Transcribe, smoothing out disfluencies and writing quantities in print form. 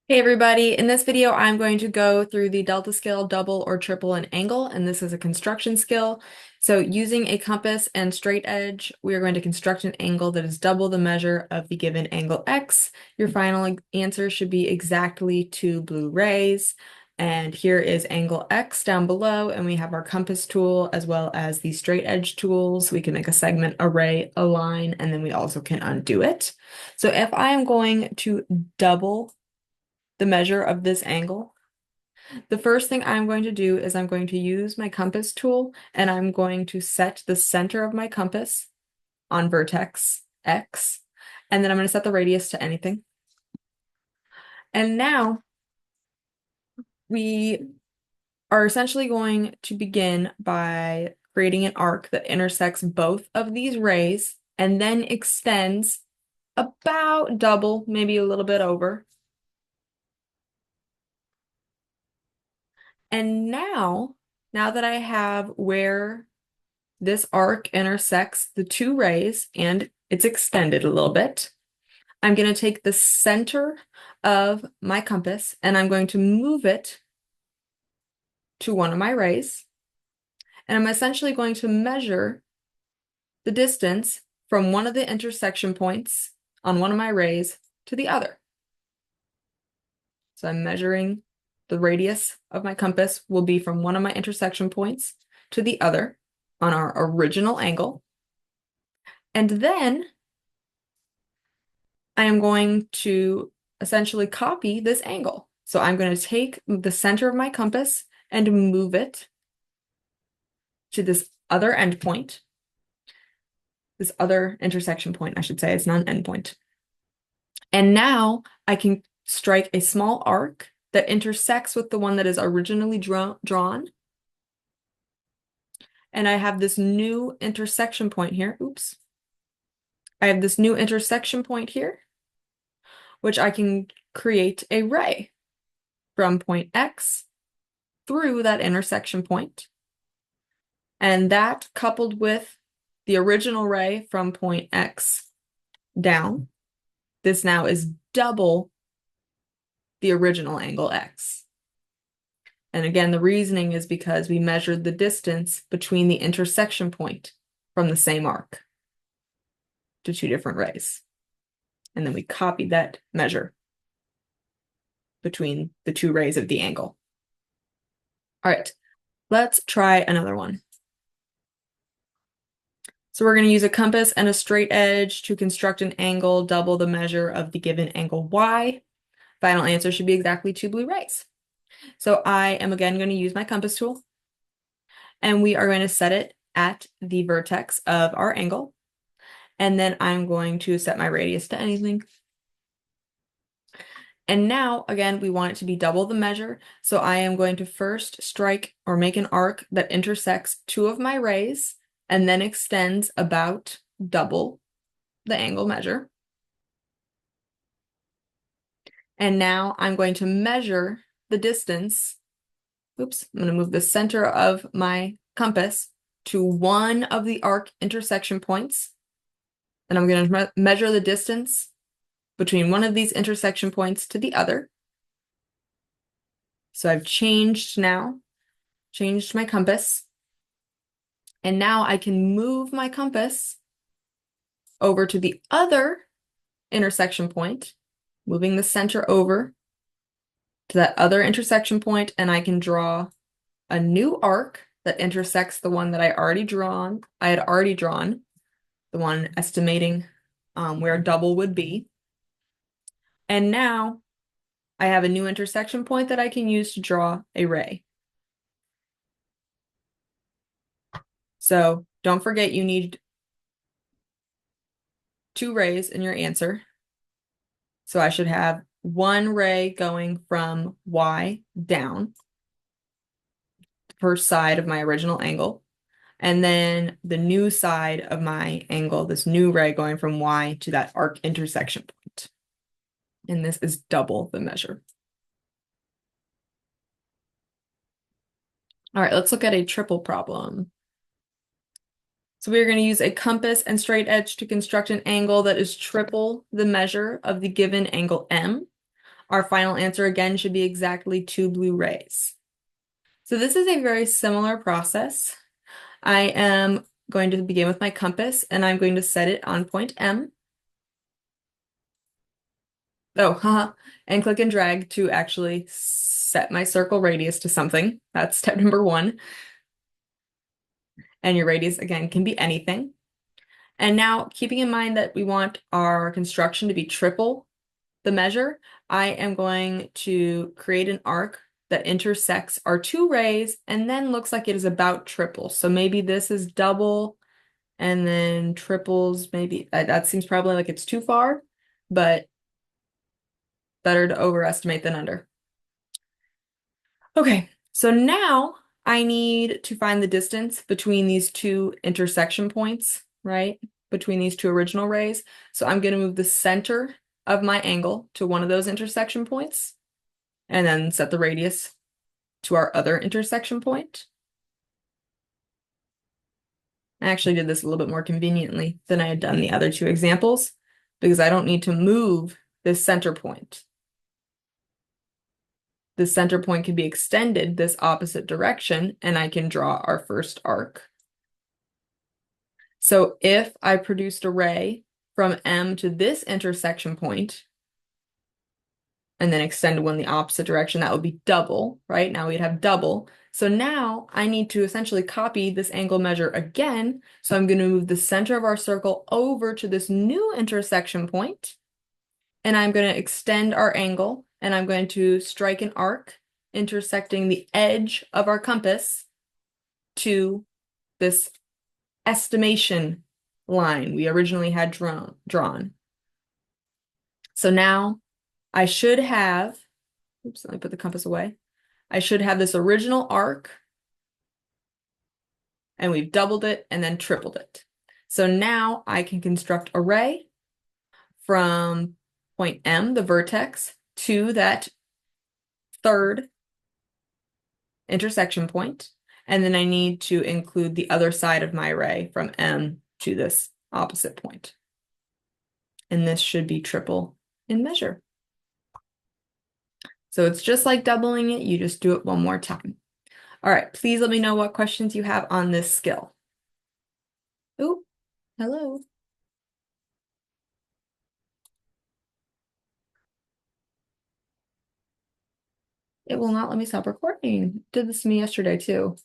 Hey everybody, in this video I'm going to go through the delta scale, double or triple an angle, and this is a construction skill. So using a compass and straight edge, we are going to construct an angle that is double the measure of the given angle x. Your final answer should be exactly 2 blue rays. And here is angle x down below, and we have our compass tool as well as the straight edge tools. We can make a segment, a ray, a line, and then we also can undo it. So if I am going to double the measure of this angle, the first thing I'm going to do is I'm going to use my compass tool and I'm going to set the center of my compass on vertex X, and then I'm going to set the radius to anything. And now we are essentially going to begin by creating an arc that intersects both of these rays and then extends about double, maybe a little bit over. And now that I have where this arc intersects the two rays and it's extended a little bit, I'm going to take the center of my compass and I'm going to move it to one of my rays. And I'm essentially going to measure the distance from one of the intersection points on one of my rays to the other. So I'm measuring the radius of my compass will be from one of my intersection points to the other on our original angle. And then I am going to essentially copy this angle. So I'm going to take the center of my compass and move it to this other endpoint, this other intersection point, I should say. It's not an endpoint. And now I can strike a small arc that intersects with the one that is originally drawn. And I have this new intersection point here. Oops. I have this new intersection point here, which I can create a ray from point X through that intersection point. And that coupled with the original ray from point X down, this now is double the original angle X. And again, the reasoning is because we measured the distance between the intersection point from the same arc to two different rays. And then we copied that measure between the two rays of the angle. All right, let's try another one. So we're going to use a compass and a straight edge to construct an angle double the measure of the given angle y. Final answer should be exactly 2 blue rays. So I am again going to use my compass tool, and we are going to set it at the vertex of our angle. And then I'm going to set my radius to anything. And now, again, we want it to be double the measure. So I am going to first strike or make an arc that intersects two of my rays and then extends about double the angle measure. And now I'm going to measure the distance. Oops, I'm going to move the center of my compass to one of the arc intersection points. And I'm going to measure the distance between one of these intersection points to the other. So I've changed my compass. And now I can move my compass over to the other intersection point, moving the center over to that other intersection point, and I can draw a new arc that intersects the one that I had already drawn, the one estimating where double would be. And now I have a new intersection point that I can use to draw a ray. So don't forget you need 2 rays in your answer. So I should have one ray going from Y down, the first side of my original angle, and then the new side of my angle, this new ray going from Y to that arc intersection point. And this is double the measure. All right, let's look at a triple problem. So we're going to use a compass and straight edge to construct an angle that is triple the measure of the given angle M. Our final answer again should be exactly 2 blue rays. So this is a very similar process. I am going to begin with my compass and I'm going to set it on point M. Oh, haha, and click and drag to actually set my circle radius to something. That's step number 1. And your radius, again, can be anything. And now, keeping in mind that we want our construction to be triple the measure, I am going to create an arc that intersects our 2 rays and then looks like it is about triple. So maybe this is double and then triples, maybe that seems probably like it's too far, but better to overestimate than under. Okay, so now I need to find the distance between these 2 intersection points, right? Between these 2 original rays. So I'm going to move the center of my angle to one of those intersection points and then set the radius to our other intersection point. I actually did this a little bit more conveniently than I had done the other 2 examples because I don't need to move this center point. The center point can be extended this opposite direction and I can draw our first arc. So if I produced a ray from M to this intersection point and then extend one the opposite direction, that would be double, right? Now we'd have double. So now I need to essentially copy this angle measure again. So I'm going to move the center of our circle over to this new intersection point, and I'm going to extend our angle, and I'm going to strike an arc intersecting the edge of our compass to this estimation line we originally had drawn. So now I should have, oops, let me put the compass away. I should have this original arc and we've doubled it and then tripled it. So now I can construct a ray from point M, the vertex, to that 3rd intersection point. And then I need to include the other side of my ray from M to this opposite point. And this should be triple in measure. So it's just like doubling it, you just do it one more time. All right, please let me know what questions you have on this skill. Oh, hello. It will not let me stop recording. Did this to me yesterday too.